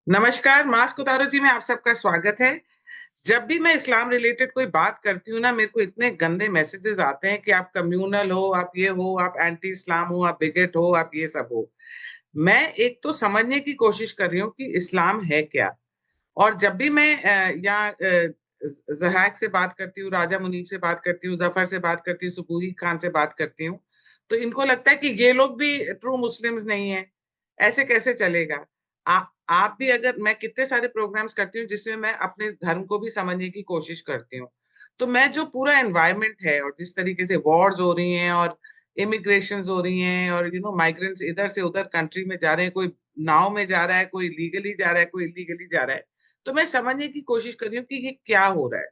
नमस्कार, मास्क उतारो जी में आप सबका स्वागत है। जब भी मैं इस्लाम रिलेटेड कोई बात करती हूँ ना, मेरे को इतने गंदे मैसेजेस आते हैं कि आप कम्युनल हो, आप ये हो, आप एंटी इस्लाम हो, आप बिगेट हो, आप ये सब हो। मैं एक तो समझने की कोशिश कर रही हूँ कि इस्लाम है क्या? और जब भी मैं यहाँ ज़हैक से बात करती हूँ, राजा मुनीब से बात करती हूँ, ज़फ़र से बात करती हूँ, सुबूही खान से बात करती हूँ, तो इनको लगता है कि ये लोग भी ट्रू मुस्लिम्स नहीं हैं, ऐसे कैसे चलेगा? आ आप भी अगर मैं कितने सारे प्रोग्राम्स करती हूँ जिसमें मैं अपने धर्म को भी समझने की कोशिश करती हूँ। तो मैं जो पूरा एनवायरनमेंट है और जिस तरीके से वॉर्स हो रही हैं और इमिग्रेशंस हो रही हैं और माइग्रेंट्स इधर से उधर कंट्री में जा रहे हैं, कोई नाव में जा रहा है, कोई लीगली जा रहा है, कोई इल्लीगली जा रहा है। तो मैं समझने की कोशिश कर रही हूँ कि ये क्या हो रहा है?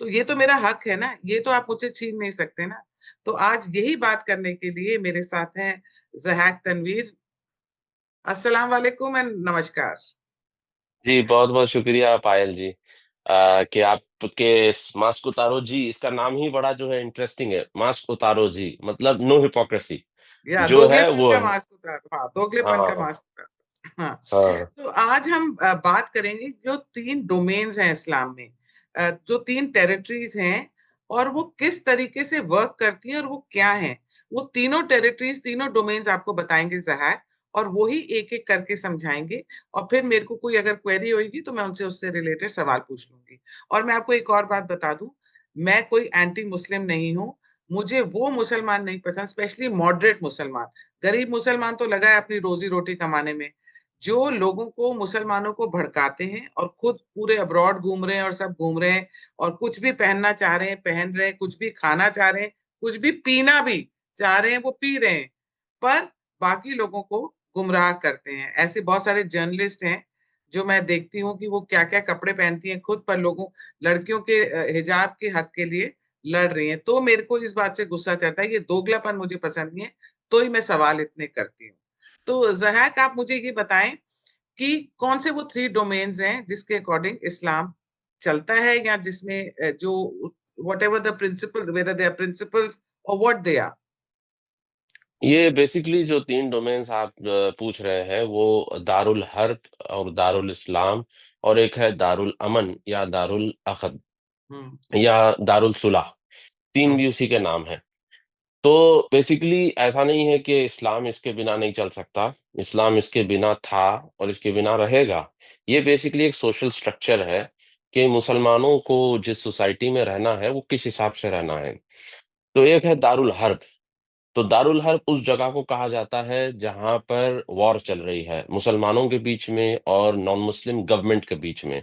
तो ये तो मेरा हक है ना, ये तो आप मुझसे छीन नहीं सकते ना। तो आज यही बात करने के लिए मेरे साथ हैं ज़हैक तनवीर। अस्सलाम वालेकुम एंड नमस्कार। जी, बहुत-बहुत शुक्रिया पायल जी कि आपके इस मास्क उतारो जी इसका नाम ही बड़ा जो है इंटरेस्टिंग है। मास्क उतारो जी मतलब नो हिपोक्रेसी या जो है दोगलेपन वो का है। मास्क उतारो, हाँ, दोगलेपन का हाँ, मास्क उतारो। हाँ, हाँ। तो आज हम बात करेंगे जो 3 डोमेन्स हैं इस्लाम में। जो 3 टेरिटरीज़ हैं और वो किस तरीके से वर्क करती हैं और वो क्या हैं? वो तीनों टेरिटरीज़, तीनों डोमेन्स आपको बताएँगे ज़हैर और वो ही एक-एक करके समझाएँगे और फिर मेरे को कोई अगर क्वेरी होएगी तो मैं उनसे उससे रिलेटेड सवाल पूछ लूँगी। और मैं आपको एक और बात बता दूँ, मैं कोई एंटी मुस्लिम नहीं हूँ। मुझे वो मुसलमान नहीं पसंद, स्पेशली मॉडरेट मुसलमान। गरीब मुसलमान तो लगा है अपनी रोज़ी-रोटी कमाने में। जो लोगों को मुसलमानों को भड़काते हैं और खुद पूरे अब्रॉड घूम रहे हैं और सब घूम रहे हैं और कुछ भी पहनना चाह रहे हैं, पहन रहे हैं, कुछ भी खाना चाह रहे हैं, कुछ भी पीना भी चाह रहे हैं, वो पी रहे हैं। पर बाकी लोगों को गुमराह करते हैं। ऐसे बहुत सारे जर्नलिस्ट हैं, जो मैं देखती हूँ कि वो क्या-क्या कपड़े पहनती हैं खुद पर लोगों लड़कियों के हिजाब के हक के लिए लड़ रही हैं। तो मेरे को इस बात से गुस्सा चढ़ता है, ये दोगलापन मुझे पसंद नहीं है, तो ही मैं सवाल इतने करती हूँ। तो ज़हैक आप मुझे ये बताएँ कि कौन से वो 3 डोमेन्स हैं जिसके अकॉर्डिंग इस्लाम चलता है या जिसमें जो whatever the principle whether they are principles और व्हाट दे आर? ये बेसिकली जो 3 डोमेन्स आप पूछ रहे हैं वो दारुल हर्ब और दारुल इस्लाम और एक है दारुल अमन या दारुल अक़द हुँ, या दारुल सुलह 3 हुँ, भी उसी के नाम हैं। तो बेसिकली ऐसा नहीं है कि इस्लाम इसके बिना नहीं चल सकता, इस्लाम इसके बिना था और इसके बिना रहेगा। ये बेसिकली एक सोशल स्ट्रक्चर है कि मुसलमानों को जिस सोसाइटी में रहना है, वो किस हिसाब से रहना है। तो एक है दारुल हर्ब, तो दारुल हर्ब उस जगह को कहा जाता है जहाँ पर वॉर चल रही है, मुसलमानों के बीच में और नॉन मुस्लिम गवर्नमेंट के बीच में।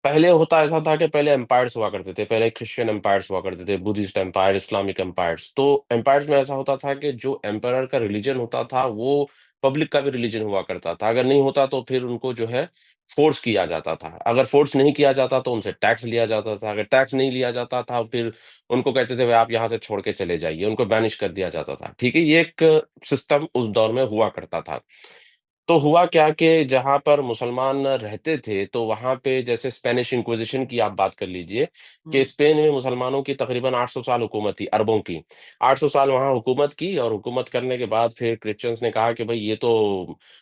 पहले होता ऐसा था कि पहले एम्पायर्स हुआ करते थे, पहले क्रिश्चियन एम्पायर्स हुआ करते थे, बुद्धिस्ट एम्पायर, इस्लामिक एम्पायर्स। तो एम्पायर्स में ऐसा होता था कि जो एम्परर का रिलीजन होता था, वो पब्लिक का भी रिलीजन हुआ करता था। अगर नहीं होता तो फिर उनको जो है फ़ोर्स किया जाता था। अगर फ़ोर्स नहीं किया जाता तो उनसे टैक्स लिया जाता था। अगर टैक्स नहीं लिया जाता था फिर उनको कहते थे भई आप यहाँ से छोड़ के चले जाइए, उनको बैनिश कर दिया जाता था। ठीक है? ये एक सिस्टम उस दौर में हुआ करता था। तो हुआ क्या कि जहाँ पर मुसलमान रहते थे, तो वहाँ पे जैसे स्पेनिश इंक्विजिशन की आप बात कर लीजिए कि हुँ, स्पेन में मुसलमानों की तकरीबन 800 साल हुकूमत थी, अरबों की। 800 साल वहाँ हुकूमत की और हुकूमत करने के बाद फिर क्रिश्चियंस ने कहा कि भई ये तो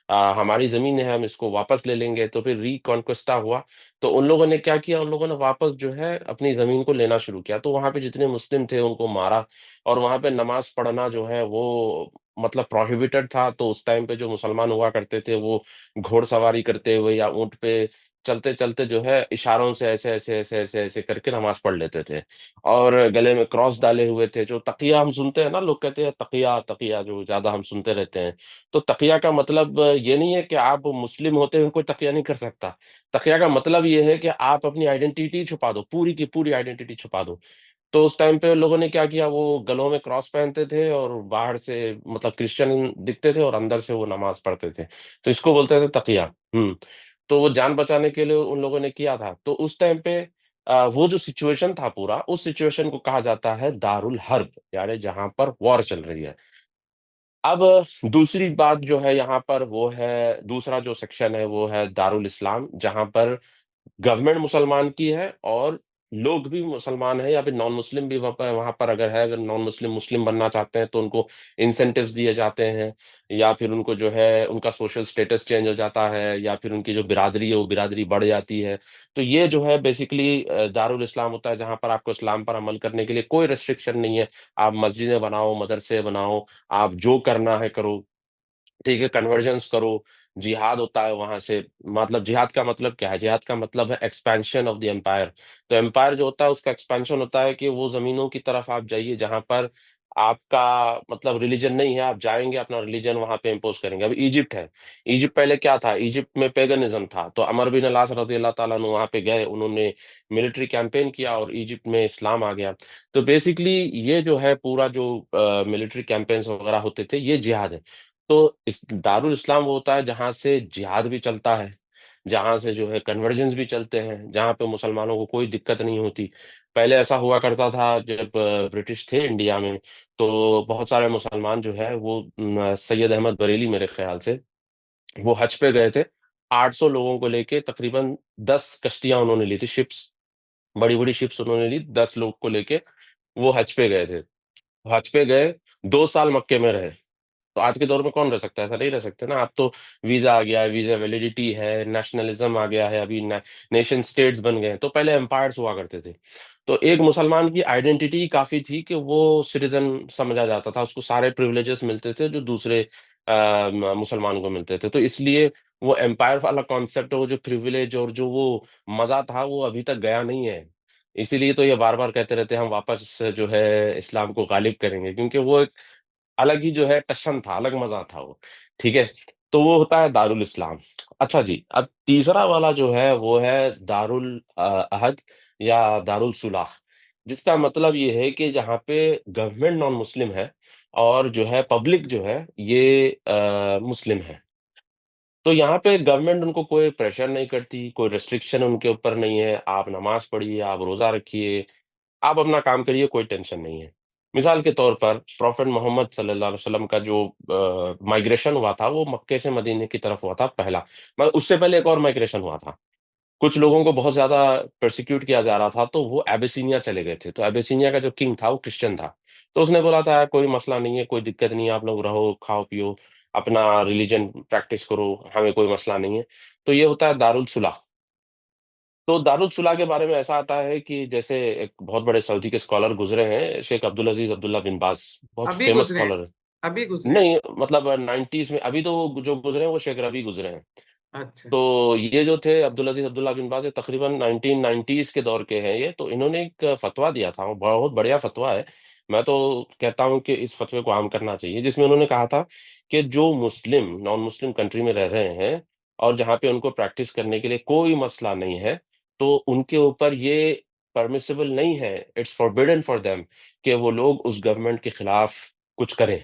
हमारी ज़मीन है, हम इसको वापस ले लेंगे, तो फिर रिकॉन्क्विस्टा हुआ। तो उन लोगों ने क्या किया, उन लोगों ने वापस जो है अपनी ज़मीन को लेना शुरू किया। तो वहाँ पे जितने मुस्लिम थे, उनको मारा और वहाँ पे नमाज़ पढ़ना जो है वो मतलब प्रोहिबिटेड था, तो उस टाइम पे जो मुसलमान हुआ करते थे, वो घोड़सवारी करते हुए या ऊँट पे चलते-चलते जो है इशारों से ऐसे करके नमाज़ पढ़ लेते थे। और गले में क्रॉस डाले हुए थे, जो तकिया हम सुनते हैं ना, लोग कहते हैं तकिया, तकिया जो ज़्यादा हम सुनते रहते हैं। तो तकिया का मतलब ये नहीं है कि आप मुस्लिम होते हुए कोई तकिया नहीं कर सकता। तकिया का मतलब ये है कि आप अपनी आइडेंटिटी छुपा दो, पूरी की पूरी आइडेंटिटी छुपा दो। तो उस टाइम पे लोगों ने क्या किया, वो गलों में क्रॉस पहनते थे और बाहर से मतलब क्रिश्चियन दिखते थे और अंदर से वो नमाज़ पढ़ते थे। तो इसको बोलते थे तकिया। तो वो जान बचाने के लिए उन लोगों ने किया था। तो उस टाइम पे वो जो सिचुएशन था पूरा, उस सिचुएशन को कहा जाता है दारुल हर्ब, यानी जहाँ पर वॉर चल रही है। अब दूसरी बात जो है यहाँ पर वो है दूसरा जो सेक्शन है वो है दारुल इस्लाम, जहाँ पर गवर्नमेंट मुसलमान की है और लोग भी मुसलमान हैं या फिर नॉन मुस्लिम भी वहाँ पर अगर है, अगर नॉन मुस्लिम मुस्लिम बनना चाहते हैं तो उनको इंसेंटिव्स दिए जाते हैं, या फिर उनको जो है उनका सोशल स्टेटस चेंज हो जाता है, या फिर उनकी जो बिरादरी है वो बिरादरी बढ़ जाती है। तो ये जो है बेसिकली दारुल इस्लाम होता है, जहाँ पर आपको इस्लाम पर अमल करने के लिए कोई रिस्ट्रिक्शन नहीं है। आप मस्जिदें बनाओ, मदरसे बनाओ, आप जो करना है करो, ठीक है, कन्वर्जन्स करो। जिहाद होता है वहां से, मतलब जिहाद का मतलब क्या है? जिहाद का मतलब है एक्सपेंशन ऑफ द एम्पायर। तो एम्पायर जो होता है उसका एक्सपेंशन होता है कि वो जमीनों की तरफ आप जाइए जहां पर आपका मतलब रिलीजन नहीं है, आप जाएंगे अपना रिलीजन वहां पे इम्पोज करेंगे। अभी इजिप्ट है, इजिप्ट पहले क्या था? इजिप्ट में पेगनिज्म था। तो अमर बिन अलास रजी अल्लाह ताला अन्हु वहां पे गए, उन्होंने मिलिट्री कैंपेन किया और इजिप्ट में इस्लाम आ गया। तो बेसिकली ये जो है पूरा जो मिलिट्री कैंपेन्स वगैरह होते थे, ये जिहाद है। तो इस दारुल इस्लाम वो होता है जहां से जिहाद भी चलता है, जहां से जो है कन्वर्जन्स भी चलते हैं, जहां पे मुसलमानों को कोई दिक्कत नहीं होती। पहले ऐसा हुआ करता था जब ब्रिटिश थे इंडिया में, तो बहुत सारे मुसलमान जो है वो सैयद अहमद बरेली मेरे ख्याल से, वो हज पे गए थे। 800 लोगों को लेके तकरीबन 10 कश्तियां उन्होंने ली थी, शिप्स, बड़ी बड़ी शिप्स उन्होंने ली, 10 लोग को लेके वो हज पे गए थे। हज पे गए, 2 साल मक्के में रहे। तो आज के दौर में कौन रह सकता है? ऐसा नहीं रह सकते ना। अब तो वीजा आ गया है, वीजा वैलिडिटी है, नेशनलिज्म आ गया है, अभी नेशन स्टेट्स बन गए हैं। तो पहले एम्पायर्स हुआ करते थे। तो एक मुसलमान की आइडेंटिटी काफी थी कि वो सिटीजन समझा जाता था, उसको सारे प्रिविलेजेस मिलते थे जो दूसरे मुसलमान को मिलते थे। तो इसलिए वो एम्पायर वाला कॉन्सेप्ट, वो जो प्रिविलेज और जो वो मजा था, वो अभी तक गया नहीं है। इसीलिए तो ये बार बार कहते रहते हैं हम वापस जो है इस्लाम को गालिब करेंगे, क्योंकि वो एक अलग ही जो है टशन था, अलग मजा था वो। ठीक है, तो वो होता है दारुल इस्लाम। अच्छा जी, अब तीसरा वाला जो है वो है दारुल अहद या दारुल सुलाह, जिसका मतलब ये है कि जहाँ पे गवर्नमेंट नॉन मुस्लिम है और जो है पब्लिक जो है ये मुस्लिम है। तो यहाँ पे गवर्नमेंट उनको कोई प्रेशर नहीं करती, कोई रेस्ट्रिक्शन उनके ऊपर नहीं है। आप नमाज पढ़िए, आप रोजा रखिए, आप अपना काम करिए, कोई टेंशन नहीं है। मिसाल के तौर पर प्रॉफेट मोहम्मद सल्लल्लाहु अलैहि वसल्लम का जो माइग्रेशन हुआ था वो मक्के से मदीने की तरफ हुआ था पहला, मगर उससे पहले एक और माइग्रेशन हुआ था। कुछ लोगों को बहुत ज्यादा प्रोसिक्यूट किया जा रहा था, तो वो एबिसीनिया चले गए थे। तो एबिसीनिया का जो किंग था वो क्रिश्चियन था। तो उसने बोला था कोई मसला नहीं है, कोई दिक्कत नहीं है, आप लोग रहो, खाओ पियो, अपना रिलीजन प्रैक्टिस करो, हमें कोई मसला नहीं है। तो ये होता है दारुल सुलह। तो दारुल सुलह के बारे में ऐसा आता है कि जैसे एक बहुत बड़े सऊदी के स्कॉलर गुजरे हैं, शेख अब्दुल अजीज अब्दुल्ला बिन बाज, बहुत अभी फेमस गुजरे हैं, स्कॉलर है। अभी गुजरे हैं। नहीं, मतलब 90s में, अभी तो जो गुजरे हैं वो शेख रबी गुजरे हैं। अच्छा। तो ये जो थे अब्दुल अजीज अब्दुल्ला बिन बाज, ये तकरीबन 1990s के दौर के हैं ये। तो इन्होंने एक फतवा दिया था, वो बहुत बढ़िया फतवा है। मैं तो कहता हूँ कि इस फतवे को आम करना चाहिए, जिसमें उन्होंने कहा था कि जो मुस्लिम नॉन मुस्लिम कंट्री में रह रहे हैं और जहाँ पे उनको प्रैक्टिस करने के लिए कोई मसला नहीं है, तो उनके ऊपर ये परमिसिबल नहीं है, इट्स फॉरबिडन फॉर देम कि वो लोग उस गवर्नमेंट के खिलाफ कुछ करें।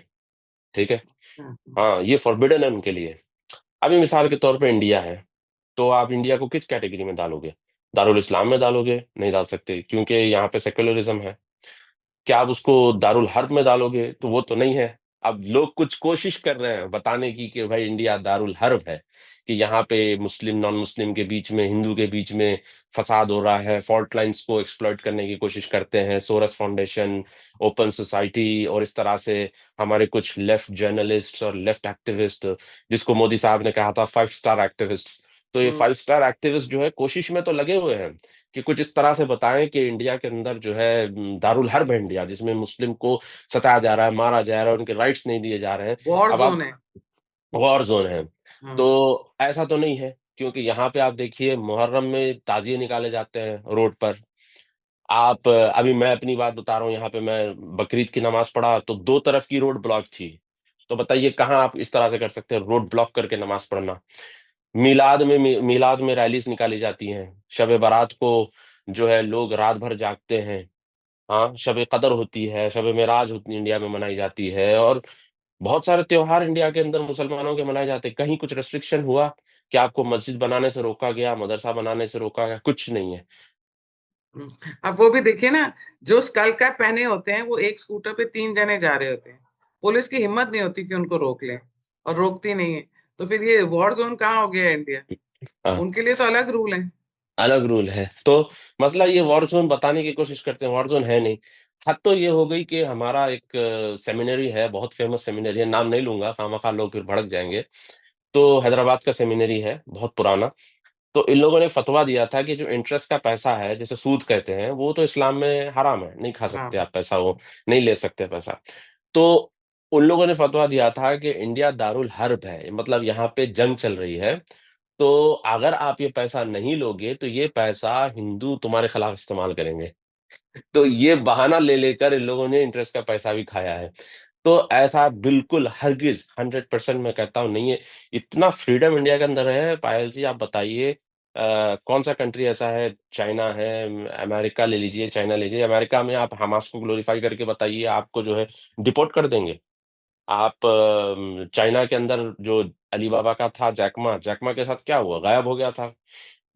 ठीक है, हम्म। हाँ, ये फॉरबिडन है उनके लिए। अभी मिसाल के तौर पे इंडिया है, तो आप इंडिया को किस कैटेगरी में डालोगे? दारुल इस्लाम में डालोगे? नहीं डाल सकते, क्योंकि यहाँ पे सेक्युलरिज्म है। क्या आप उसको दारुल हर्ब में डालोगे? तो वो तो नहीं है। अब लोग कुछ कोशिश कर रहे हैं बताने की कि भाई इंडिया दारुल हर्ब है, कि यहाँ पे मुस्लिम नॉन मुस्लिम के बीच में, हिंदू के बीच में फसाद हो रहा है, फॉल्ट लाइंस को एक्सप्लॉइट करने की कोशिश करते हैं सोरस फाउंडेशन, ओपन सोसाइटी और इस तरह से हमारे कुछ लेफ्ट जर्नलिस्ट और लेफ्ट एक्टिविस्ट, जिसको मोदी साहब ने कहा था 5 स्टार एक्टिविस्ट। तो ये हम्म। 5 स्टार एक्टिविस्ट जो है कोशिश में तो लगे हुए हैं कि कुछ इस तरह से बताएं कि इंडिया के अंदर जो है दारुल हर्ब है इंडिया, जिसमें मुस्लिम को सताया जा रहा है, मारा जा रहा है, उनके राइट्स नहीं दिए जा रहे हैं। वॉर अब जोन आप, है। वॉर जोन है। हाँ। तो ऐसा तो नहीं है, क्योंकि यहाँ पे आप देखिए मुहर्रम में ताजिए निकाले जाते हैं रोड पर। आप अभी मैं अपनी बात बता रहा हूँ, यहाँ पे मैं बकरीद की नमाज पढ़ा तो 2 तरफ की रोड ब्लॉक थी। तो बताइए कहाँ आप इस तरह से कर सकते हैं, रोड ब्लॉक करके नमाज पढ़ना? मीलाद में रैलीज निकाली जाती हैं, शब बारात को जो है लोग रात भर जागते हैं। हाँ, शब कदर होती है, शब मेराज होती इंडिया में मनाई जाती है, और बहुत सारे त्योहार इंडिया के अंदर मुसलमानों के मनाए जाते हैं। कहीं कुछ रेस्ट्रिक्शन हुआ कि आपको मस्जिद बनाने से रोका गया, मदरसा बनाने से रोका गया? कुछ नहीं है। अब वो भी देखिए ना, जो स्कल कैप पहने होते हैं वो एक स्कूटर पे 3 जने जा रहे होते हैं, पुलिस की हिम्मत नहीं होती कि उनको रोक ले, और रोकती नहीं है। तो फिर ये वॉर जोन कहाँ हो गया है इंडिया? हाँ, उनके लिए तो अलग रूल है। अलग रूल है। तो मसला ये वॉर ज़ोन बताने की कोशिश करते हैं, वॉर ज़ोन है नहीं। हद तो ये हो गई कि हमारा एक सेमिनरी है, बहुत फेमस सेमिनरी है, नाम नहीं लूँगा, खामख़ा लोग फिर भड़क जाएँगे। तो हैदराबाद का सेमिनरी है, बहुत पुराना। तो इन लोगों ने फ़तवा दिया था कि जो इंटरेस्ट का पैसा है, जिसे सूद कहते हैं, वो तो इस्लाम में हराम है, नहीं खा सकते हाँ आप पैसा वो, नहीं ले सकते पैसा। तो उन लोगों ने फ़तवा दिया था कि इंडिया दारुल हर्ब है, मतलब यहाँ पे जंग चल रही है, तो अगर आप ये पैसा नहीं लोगे, तो ये पैसा हिंदू तुम्हारे खिलाफ इस्तेमाल करेंगे। तो ये बहाना ले लेकर इन लोगों ने इंटरेस्ट का पैसा भी खाया है। तो ऐसा बिल्कुल हरगिज़ 100% मैं कहता हूँ नहीं है। इतना फ्रीडम इंडिया के अंदर है पायल जी, आप बताइए कौन-सा कंट्री ऐसा है, चाइना है, अमेरिका ले लीजिए, चाइना ले लीजिए। अमेरिका में आप हमास को ग्लोरीफाई करके बताइए, आपको जो है डिपोर्ट कर देंगे। आप चाइना के अंदर जो अली बाबा का था जैक मा, जैक मा के साथ क्या हुआ? गायब हो गया था।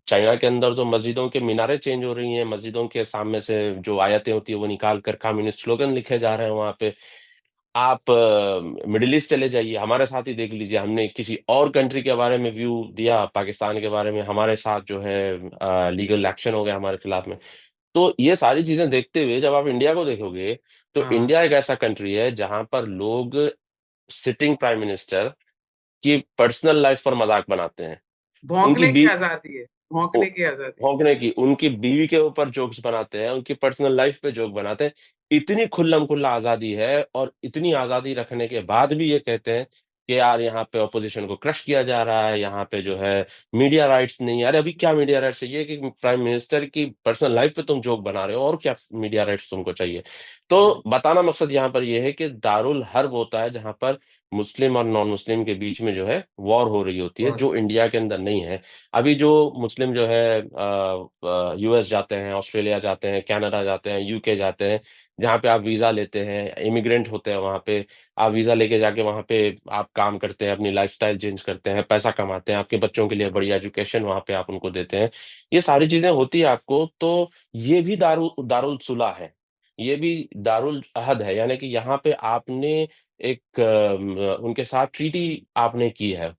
चाइना के अंदर तो मस्जिदों के मीनारें चेंज हो रही हैं, मस्जिदों के सामने से जो आयतें होती हैं, वो निकाल कर कम्युनिस्ट स्लोगन लिखे जा रहे हैं वहाँ पे। आप मिडल ईस्ट चले जाइए, हमारे साथ ही देख लीजिए, हमने किसी और कंट्री के बारे में व्यू दिया, पाकिस्तान के बारे में, हमारे साथ जो है लीगल एक्शन हो गया हमारे खिलाफ में। तो ये सारी चीज़ें देखते हुए जब आप इंडिया को देखोगे, तो हाँ। इंडिया एक ऐसा कंट्री है जहाँ पर लोग सिटिंग प्राइम मिनिस्टर की पर्सनल लाइफ पर मज़ाक बनाते हैं। उनकी भौंकने की बी आजादी है, ओ भौंकने की आजादी। भौंकने की, उनकी बीवी के ऊपर जोक्स बनाते हैं, उनकी पर्सनल लाइफ पे जोक बनाते हैं। इतनी खुल्लम-खुल्ला आज़ादी है और इतनी आज़ादी रखने के बाद भी ये कहते हैं कि यार यहाँ पे ऑपोज़िशन को क्रश किया जा रहा है, यहाँ पे जो है मीडिया राइट्स नहीं है। अरे अभी क्या मीडिया राइट्स चाहिए कि प्राइम मिनिस्टर की पर्सनल लाइफ पे तुम जोक बना रहे हो और क्या मीडिया राइट्स तुमको चाहिए? हम्म, तो बताना मकसद यहाँ पर ये है कि दारुल हर्ब होता है जहाँ पर मुस्लिम और नॉन मुस्लिम के बीच में जो है वॉर हो रही होती है, और जो इंडिया के अंदर नहीं है। अभी जो मुस्लिम जो है यूएस जाते हैं, ऑस्ट्रेलिया जाते हैं, कनाडा जाते हैं, यूके जाते हैं, जहाँ पे आप वीज़ा लेते हैं, इमिग्रेंट होते हैं वहाँ पे, आप वीज़ा लेके जाके वहाँ पे आप काम करते हैं, अपनी लाइफ़स्टाइल चेंज करते हैं, पैसा कमाते हैं, आपके बच्चों के लिए बढ़िया एजुकेशन वहाँ पे आप उनको देते हैं। ये सारी चीज़ें होती है आपको, तो ये भी दारुल सुलह है, ये भी दारुल अहद है, यानी कि यहाँ पे आपने एक उनके साथ ट्रीटी आपने की है।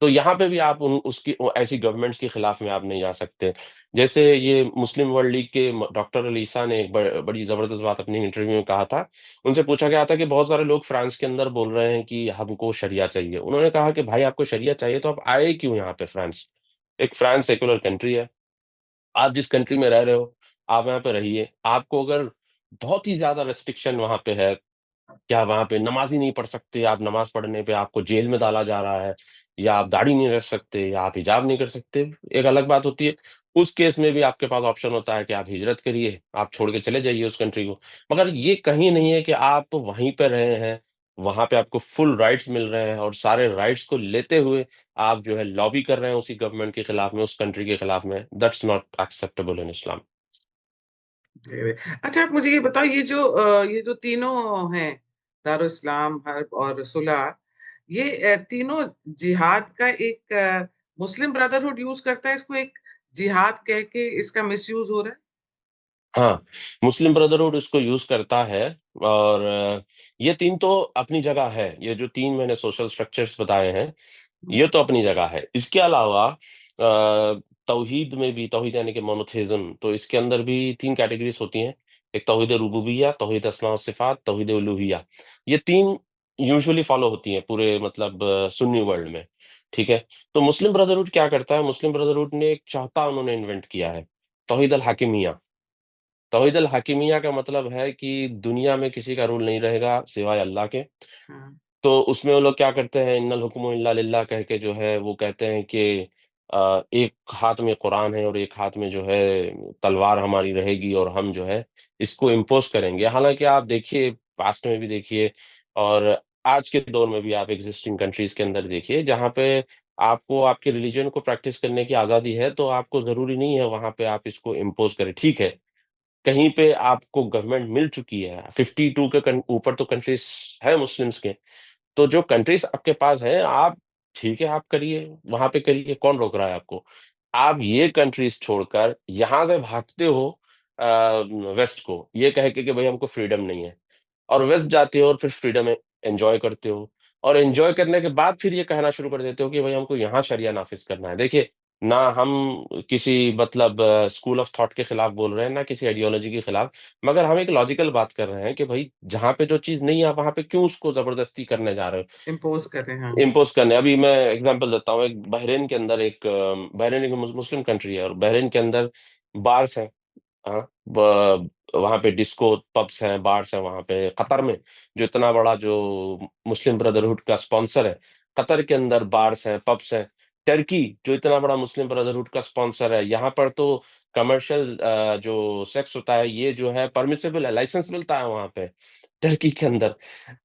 तो यहाँ पे भी आप उन उसकी ऐसी गवर्नमेंट्स के खिलाफ में आप नहीं जा सकते। जैसे ये मुस्लिम वर्ल्ड लीग के डॉक्टर अली ईसा ने एक बड़ी ज़बरदस्त बात अपनी इंटरव्यू में कहा था। उनसे पूछा गया था कि बहुत सारे लोग फ्रांस के अंदर बोल रहे हैं कि हमको शरिया चाहिए। उन्होंने कहा कि भाई आपको शरिया चाहिए तो आप आए क्यों यहाँ पे फ्रांस? एक फ्रांस सेक्युलर कंट्री है। आप जिस कंट्री में रह रहे हो, आप यहाँ पे रहिए। आपको अगर बहुत ही ज़्यादा रिस्ट्रिक्शन वहाँ पे है, क्या वहाँ पे नमाज़ ही नहीं पढ़ सकते, आप नमाज़ पढ़ने पे आपको जेल में डाला जा रहा है, या आप दाढ़ी नहीं रख सकते, या आप हिजाब नहीं कर सकते, एक अलग बात होती है। उस केस में भी आपके पास ऑप्शन होता है कि आप हिजरत करिए, आप छोड़ के चले जाइए उस कंट्री को। मगर ये कहीं नहीं है कि आप वहीं पे रहे हैं, वहाँ पे आपको फुल राइट्स मिल रहे हैं और सारे राइट्स को लेते हुए आप जो है लॉबी कर रहे हैं उसी गवर्नमेंट के खिलाफ में, उस कंट्री के खिलाफ में, दैट्स नॉट एक्सेप्टेबल इन इस्लाम। अच्छा, आप मुझे ये बताओ, ये जो तीनों हैं, दारुल इस्लाम, हर्ब और सुलह, ये तीनों जिहाद का एक मुस्लिम ब्रदरहुड यूज करता है इसको, एक जिहाद कह के इसका मिसयूज हो रहा है। हाँ, मुस्लिम ब्रदरहुड इसको यूज़ करता है और ये 3 तो अपनी जगह है। ये जो 3 मैंने सोशल स्ट्रक्चर्स बताए हैं, ये तो अपनी जगह है। इसके अलावा तौहीद में भी, तौहीद यानी कि मोनोथेइज़्म, तो इसके अंदर भी 3 कैटेगरीज़ होती हैं। एक तौहीद रुबूबिय्या, तौहीद अस्मा व सिफ़ात, तौहीद उलूहिय्या। ये 3 यूजुअली फ़ॉलो होती हैं पूरे मतलब सुन्नी वर्ल्ड में, ठीक है? तो मुस्लिम ब्रदरहुड क्या करता है, मुस्लिम ब्रदरहुड ने एक चौथा उन्होंने इन्वेंट किया है, तौहीद अल हाकिमिय्या। तौहीद अल हकीमिय्या का मतलब है कि दुनिया में किसी का रूल नहीं रहेगा सिवाय अल्लाह के। हाँ। तो उसमें वो लोग क्या करते हैं, इन्नल हुक्मु इल्ला लिल्लाह कह के जो है वो कहते हैं कि एक हाथ में कुरान है और एक हाथ में जो है तलवार हमारी रहेगी और हम जो है इसको इम्पोज़ करेंगे। हालाँकि आप देखिए पास्ट में भी देखिए और आज के दौर में भी आप एक्जिस्टिंग कंट्रीज़ के अंदर देखिए जहाँ पे आपको आपके रिलिजन को प्रैक्टिस करने की आज़ादी है, तो आपको ज़रूरी नहीं है वहाँ पे आप इसको इम्पोज़ करें। ठीक है, कहीं पे आपको गवर्नमेंट मिल चुकी है, 52 के ऊपर तो कंट्रीज़ है मुस्लिम्स के। तो जो कंट्रीज़ आपके पास हैं, आप ठीक है, आप करिए, वहाँ पे करिए, कौन रोक रहा है आपको? आप ये कंट्रीज़ छोड़कर यहाँ से भागते हो वेस्ट को, ये कह के कि भई हमको फ्रीडम नहीं है और वेस्ट जाते हो और फिर फ्रीडम एन्जॉय करते हो और एन्जॉय करने के बाद फिर ये कहना शुरू कर देते हो कि भई हमको यहाँ शरिया नाफ़िज़ करना है। देखिए ना हम किसी मतलब स्कूल ऑफ थॉट के खिलाफ बोल रहे हैं, ना किसी आइडियोलॉजी के खिलाफ, मगर हम एक लॉजिकल बात कर रहे हैं कि भाई जहां पे जो चीज नहीं है आप वहां पे क्यों उसको जबरदस्ती करने जा रहे हो, इम्पोज कर रहे हैं, हाँ। इम्पोज करने। अभी मैं एग्जांपल देता हूँ, एक बहरीन के अंदर एक बहरीन एक मुस्लिम कंट्री है, और बहरीन के अंदर बार्स हैं। हाँ, वहां पे डिस्को पब्स हैं, बार्स हैं वहां पे। कतर में जो इतना बड़ा जो मुस्लिम ब्रदरहुड का स्पॉन्सर है, कतर के अंदर बार्स हैं, पब्स हैं। टर्की जो इतना बड़ा मुस्लिम ब्रदरहुड का स्पॉन्सर है, यहाँ पर तो कमर्शियल जो सेक्स होता है ये जो है परमिसिबल है, लाइसेंस मिलता है वहां पे टर्की के अंदर।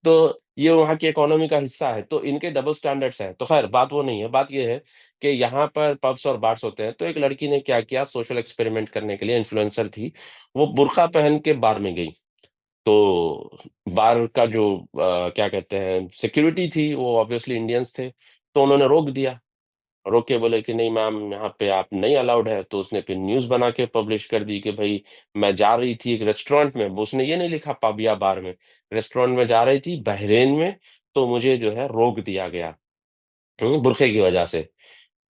तो ये वहाँ की इकोनॉमी का हिस्सा है, तो इनके डबल स्टैंडर्ड्स हैं। तो खैर बात वो नहीं है, बात ये है कि यहाँ पर पब्स और बार्स होते हैं। तो एक लड़की ने क्या किया, सोशल एक्सपेरिमेंट करने के लिए, इन्फ्लुएंसर थी, वो बुर्का पहन के बार में गई। तो बार का जो क्या कहते हैं सिक्योरिटी थी, वो ऑब्वियसली इंडियंस थे, तो उन्होंने रोक दिया। रोक के बोले कि नहीं मैम, यहाँ पे आप नहीं अलाउड है। तो उसने फिर न्यूज बना के पब्लिश कर दी कि भाई मैं जा रही थी एक रेस्टोरेंट में, उसने ये नहीं लिखा पब या बार में, रेस्टोरेंट में जा रही थी बहरेन में, तो मुझे जो है रोक दिया गया बुरखे की वजह से।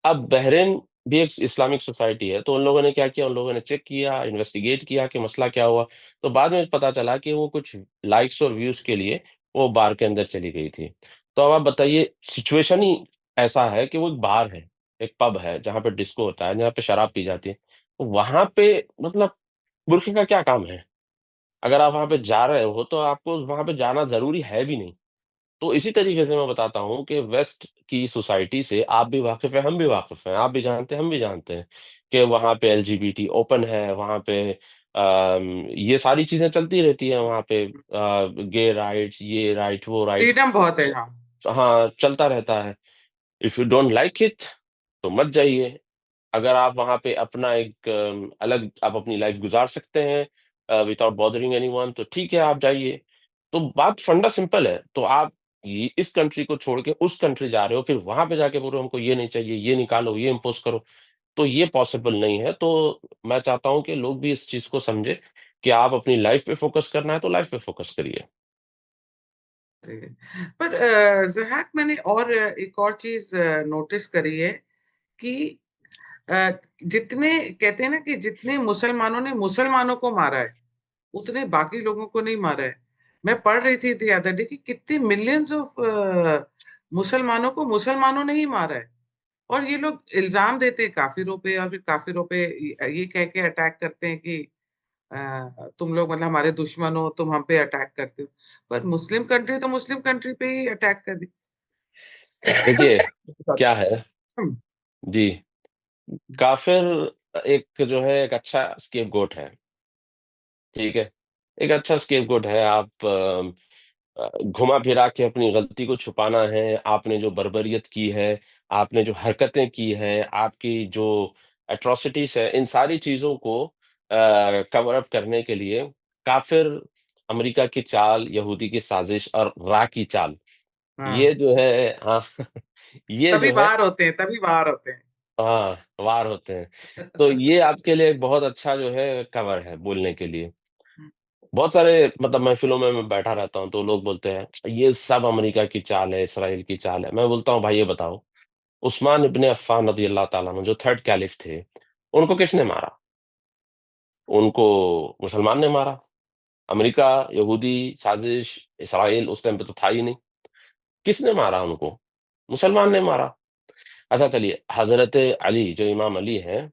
अब बहरेन भी एक इस्लामिक सोसाइटी है, तो उन लोगों ने क्या किया, उन लोगों ने चेक किया, इन्वेस्टिगेट किया कि मसला क्या हुआ। तो बाद में पता चला कि वो कुछ लाइक्स और व्यूज के लिए वो बार के अंदर चली गई थी। तो अब आप बताइए, सिचुएशन ही ऐसा है कि वो एक बार है, एक पब है जहाँ पे डिस्को होता है, जहाँ पे शराब पी जाती है। तो वहां पे मतलब बुरखे का क्या काम है? अगर आप वहां पे जा रहे हो तो आपको वहां पे जाना जरूरी है भी नहीं। तो इसी तरीके से मैं बताता हूँ कि वेस्ट की सोसाइटी से आप भी वाकिफ है, हम भी वाकिफ हैं, आप भी जानते हैं, हम भी जानते हैं कि वहाँ पे एलजीबीटी ओपन है, वहाँ पे ये सारी चीजें चलती रहती हैं वहाँ पे, गे राइट्स, ये राइट वो राइट। फ्रीडम बहुत है, हाँ। हाँ, चलता रहता है। If you don't like it तो मत जाइए। अगर आप वहाँ पे अपना एक अलग आप अपनी लाइफ गुजार सकते हैं विदाउट बॉदरिंग एनीवन, तो ठीक है, आप जाइए। तो बात फंडा सिंपल है। तो आप इस कंट्री को छोड़ के उस कंट्री जा रहे हो, फिर वहां पे जाके बोलो हमको ये नहीं चाहिए, ये निकालो, ये इम्पोज करो, तो ये पॉसिबल नहीं है। तो मैं चाहता हूं कि लोग भी इस चीज को समझे कि आप अपनी लाइफ पे फोकस करना है तो लाइफ पे फोकस करिए। पर जहाक, मैंने और एक और चीज नोटिस करी है कि अ, जितने कहते हैं ना कि जितने मुसलमानों ने मुसलमानों को मारा है, उतने बाकी लोगों को नहीं मारा है। मैं पढ़ रही थी the other day कि कितने मिलियंस ऑफ मुसलमानों को मुसलमानों ने ही मारा है। और ये लोग इल्जाम देते हैं काफिरों पे, और फिर काफिरों पे ये कह के अटैक करते हैं कि तुम लोग मतलब हमारे दुश्मन हो, तुम हम पे अटैक करते हो। पर मुस्लिम कंट्री तो मुस्लिम कंट्री पे ही अटैक कर दी। देखिए क्या है जी, काफिर एक जो है एक अच्छा स्केपगोट है, ठीक है, एक अच्छा स्केपगोट है। आप घुमा फिरा के अपनी गलती को छुपाना है, आपने जो बर्बरियत की है, आपने जो हरकतें की है, आपकी जो एट्रोसिटीज है, इन सारी चीजों को कवर अप करने के लिए काफिर, अमेरिका की चाल, यहूदी की साजिश और रा की चाल, हाँ, ये जो है, हाँ ये तभी जो है, बाहर होते हैं, तभी बाहर होते हैं। हाँ, वार होते हैं। तो ये आपके लिए एक बहुत अच्छा जो है कवर है बोलने के लिए। बहुत सारे मतलब महफिलों में मैं बैठा रहता हूँ तो लोग बोलते हैं ये सब अमेरिका की चाल है, इसराइल की चाल है। मैं बोलता हूँ भाई ये बताओ, उस्मान इब्ने अफ्फान रजी अल्लाह ताला अन्हु जो थर्ड कैलिफ थे, उनको किसने मारा? उनको मुसलमान ने मारा। अमेरिका, यहूदी साजिश, इसराइल उस टाइम पे तो था ही नहीं। किसने मारा उनको? मुसलमान ने मारा। अच्छा चलिए, हजरत अली जो इमाम अली हैं,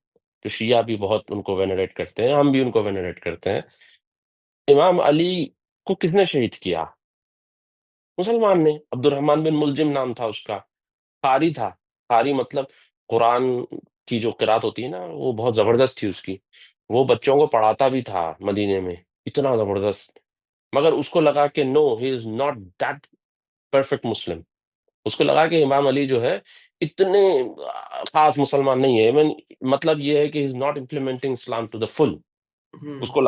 तो शिया भी बहुत उनको वेनरेट करते हैं, हम भी उनको वेनरेट करते हैं। इमाम अली को किसने शहीद किया? मुसलमान ने। अब्दुर्रहमान बिन मुलजिम नाम था उसका, कारी था। कारी मतलब कुरान की जो किरात होती है ना, वो बहुत जबरदस्त थी उसकी। वो बच्चों को पढ़ाता भी था मदीने में, इतना जबरदस्त। मगर उसको लगा कि no, he is not that perfect Muslim. उसको लगा कि इमाम अली जो है इतने खास मुसलमान नहीं है, इवन मतलब ये है कि he is not implementing Islam to the full. Hmm. उसको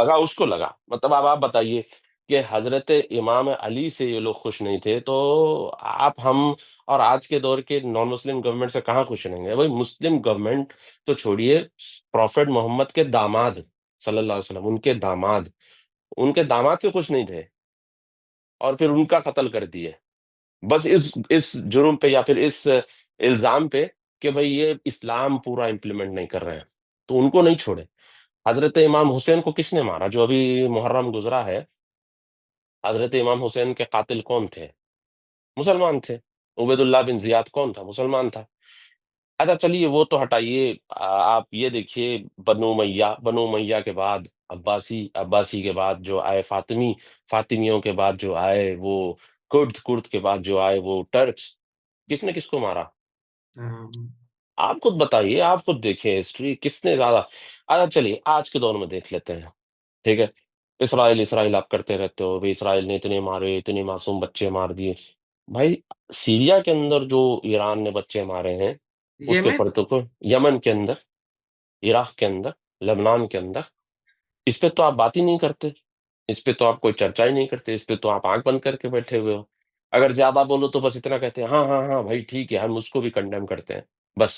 लगा मतलब अब आप बताइए कि हजरत इमाम अली से ये लोग खुश नहीं थे, तो आप हम और आज के दौर के नॉन मुस्लिम गवर्नमेंट से कहाँ खुश रहेंगे भाई? मुस्लिम गवर्नमेंट तो छोड़िए, प्रॉफेट मोहम्मद के दामाद सल्लल्लाहु अलैहि वसल्लम, उनके दामाद से खुश नहीं थे, और फिर उनका कत्ल कर दिए बस इस जुर्म पे या फिर इस इल्जाम पे कि भई ये इस्लाम पूरा इम्प्लीमेंट नहीं कर रहे हैं, तो उनको नहीं छोड़े। हज़रत इमाम हुसैन को किसने मारा? जो अभी मुहर्रम गुज़रा है, हज़रत इमाम हुसैन के कातिल कौन थे? मुसलमान थे। उबैदुल्लाह बिन ज़ियाद कौन था? मुसलमान था। अच्छा चलिए वो तो हटाइए, आप ये देखिए बनु उमय्या के बाद अब्बासी, अब्बासी के बाद जो आए फ़ातिमी, फ़ातिमियों के बाद जो आए वो कुर्द, कुर्द के बाद जो आए वो टर्क्स, किसने किसको मारा? अम, आप खुद बताइए, आप खुद देखिए हिस्ट्री किसने ज़्यादा। अच्छा चलिए आज के दौर में देख लेते हैं, ठीक है? इस्राइल, इस्राइल आप करते रहते हो, भई इस्राइल ने इतने मारे, इतने मासूम बच्चे मार दिए। भाई सीरिया के अंदर जो ईरान ने बच्चे मारे हैं, उसके येमेन। ऊपर तो यमन के अंदर, इराक के अंदर, लेबनान के अंदर, इस पे तो आप बात ही नहीं करते। इस पे तो आप कोई चर्चा ही नहीं करते, इस पे तो आप आँख बंद करके बैठे हुए हो। अगर ज़्यादा बोलो तो बस इतना कहते हैं, हाँ, हाँ, हाँ, भाई ठीक है, हम उसको भी कंडेम करते हैं, बस।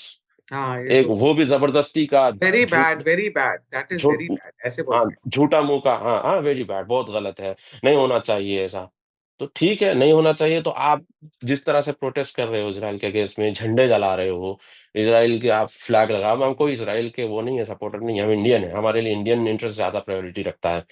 हाँ, ये एक तो वो भी ज़बरदस्ती का झूठ वेरी बैड, दैट इज झूठ वेरी बैड, ऐसे हाँ, बोलते हैं। झूठा मुँह का हाँ, हाँ, वेरी बैड बहुत गलत है, नहीं होना चाहिए ऐसा। तो ठीक है, नहीं होना चाहिए तो आप जिस तरह से प्रोटेस्ट कर रहे हो इज़राइल के अगेंस्ट में, झंडे जला रहे हो, इज़राइल के आप फ्लैग लगा हम कोई इज़राइल के वो नहीं है, सपोर्टर नहीं है, हम इंडियन हैं, हमारे लिए इंडियन इंटरेस्ट ज़्यादा प्रायोरिटी रखता है।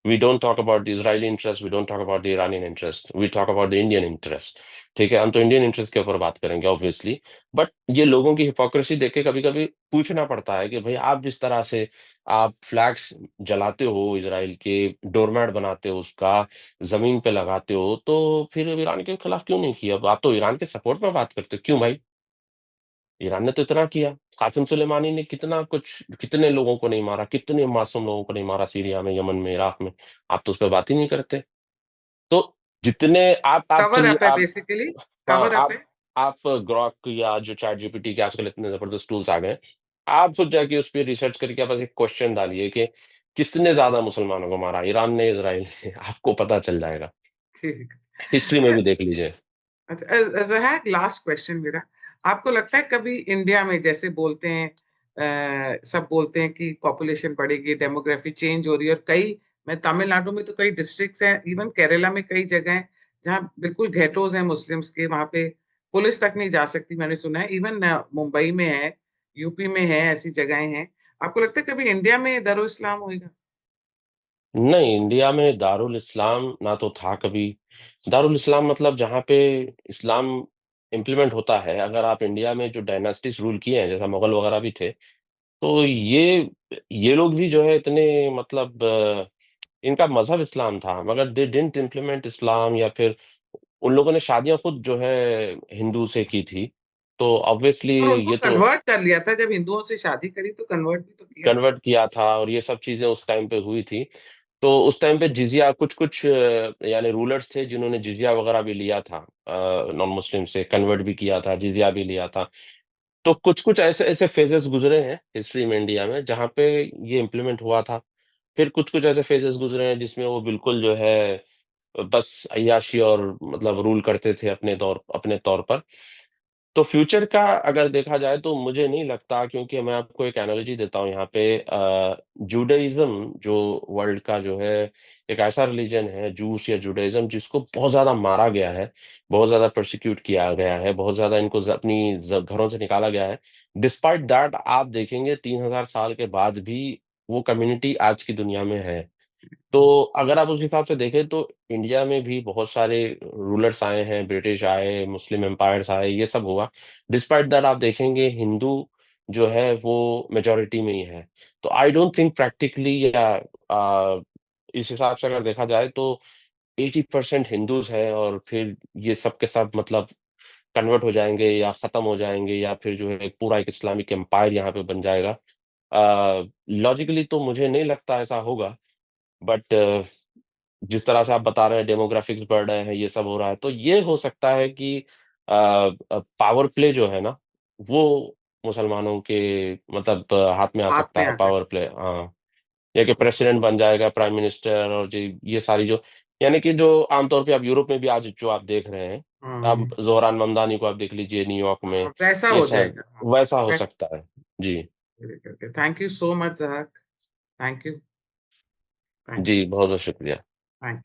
We don't talk about the Israeli interest, we don't talk about the Iranian interest, we talk about the Indian interest. ठीक है, हम तो इंडियन इंटरेस्ट के ऊपर बात करेंगे ऑब्वियसली, बट ये लोगों की हिपोक्रेसी देख के कभी-कभी पूछना पड़ता है कि भई आप जिस तरह से आप फ्लैग्स जलाते हो इज़राइल के, डोरमैट बनाते हो उसका, ज़मीन पे लगाते हो, तो फिर ईरान के खिलाफ क्यों नहीं किया? अब आप तो ईरान के सपोर्ट में बात करते हो, क्यों भाई? ईरान ने तो इतना किया, कासिम सुलेमानी ने कितना कुछ कितने लोगों को नहीं मारा, कितने मासूम लोगों को नहीं मारा सीरिया में, यमन में, इराक में, आप तो उस पे बात ही नहीं करते। तो जितने आप कवर चलिए अप है आप बेसिकली, हाँ, कवर अप है। आप ग्ok या जो चैट जीपीटी के आजकल इतने ज़बरदस्त टूल्स आ गए हैं, आप खुद जाके उस पे रिसर्च करके आप बस एक क्वेश्चन डालिए कि किसने ज़्यादा मुसलमानों को मारा, ईरान ने, इज़राइल ने, आपको पता चल जाएगा। ठीक। हिस्ट्री में भी देख लीजिए। अच्छा, जहाक, लास्ट क्वेश्चन मेरा, आपको लगता है कभी इंडिया में जैसे बोलते हैं, सब बोलते हैं कि पॉपुलेशन बढ़ेगी, डेमोग्राफी चेंज हो रही है, और कई, मैं तमिलनाडु में तो कई डिस्ट्रिक्ट्स हैं, इवन केरला में कई जगह हैं जहाँ बिल्कुल घेटोज हैं मुस्लिम्स के, वहां पे पुलिस तक नहीं जा सकती, मैंने सुना है। इवन मुंबई में है, यूपी में है, ऐसी जगहें हैं। आपको लगता है कभी इंडिया में दारुल इस्लाम होएगा? नहीं, इंडिया में दारुल इस्लाम ना तो था कभी। दारुल इस्लाम मतलब जहाँ पे इस्लाम इम्प्लीमेंट होता है, अगर आप इंडिया में जो डायनास्टीज़ रूल किए हैं, जैसा मुगल वगैरह भी थे, तो ये लोग भी जो है इतने मतलब इनका मज़हब इस्लाम था, मगर दे डिडन्ट इम्प्लीमेंट इस्लाम या फिर उन लोगों ने शादियाँ खुद जो है हिंदू से की थी। तो ऑब्वियसली और उनको ये तो कन्वर्ट कर लिया था, जब हिंदुओं से शादी करी तो कन्वर्ट भी तो किया था। कन्वर्ट किया था और ये सब चीज़ें उस टाइम पे हुई थी। तो उस टाइम पे जिज़िया कुछ-कुछ यानी रूलर्स थे जिन्होंने जिज़िया वगैरह भी लिया था नॉन मुस्लिम से कन्वर्ट भी किया था, जिज़िया भी लिया था। तो कुछ-कुछ ऐसे-ऐसे फेजेज़ गुज़रे हैं हिस्ट्री में इंडिया में जहाँ पे ये इम्प्लीमेंट हुआ था। फिर कुछ-कुछ ऐसे फेजेज़ गुज़रे हैं जिसमें वो बिल्कुल जो है बस अय्याशी और मतलब रूल करते थे अपने तौर पर। तो फ्यूचर का अगर देखा जाए तो मुझे नहीं लगता क्योंकि मैं आपको एक एनालॉजी देता हूँ यहाँ पे जूडाइज़्म जो वर्ल्ड का जो है एक ऐसा रिलिजन है जूस या जूडाइज़्म जिसको बहुत ज़्यादा मारा गया है, बहुत ज़्यादा प्रोसिक्यूट किया गया है, बहुत ज़्यादा इनको अपनी घरों से निकाला गया है। डिस्पाइट दैट आप देखेंगे 3000 साल के बाद भी वो कम्युनिटी आज की दुनिया में है। तो अगर आप उस हिसाब से देखें तो इंडिया में भी बहुत सारे रूलर्स आए हैं, ब्रिटिश आए, मुस्लिम एम्पायर्स आए, ये सब हुआ। डिस्पाइट दैट आप देखेंगे हिंदू जो है वो मेजॉरिटी में ही है। तो आई डोंट थिंक प्रैक्टिकली या इस हिसाब से अगर देखा जाए तो 80% हिंदूज़ हैं और फिर ये सब के सब मतलब कन्वर्ट हो जाएँगे या ख़त्म हो जाएँगे या फिर जो है पूरा एक इस्लामिक एम्पायर यहाँ पे बन जाएगा। लॉजिकली तो मुझे नहीं लगता ऐसा होगा बट जिस तरह से आप बता रहे हैं डेमोग्राफिक्स बढ़ रहे हैं, ये सब हो रहा है, तो ये हो सकता है कि पावर प्ले जो है ना, वो मुसलमानों के मतलब हाथ में आ हाथ सकता में है आ पावर सकता प्ले हाँ, या कि है। प्रेसिडेंट बन जाएगा, प्राइम मिनिस्टर और जी ये सारी जो यानी कि जो आमतौर पे आप यूरोप में भी आज जो आप देख रहे हैं, हाँ, अब ज़ोहरान ममदानी को आप देख लीजिए न्यूयॉर्क में, हाँ, वैसा ये हो सब जाएगा, हाँ। वैसा हो वैसा सकता है। जी, करके, थैंक यू सो मच जहाक। Thank you. थैंक जी, बहुत-बहुत शुक्रिया। थैंक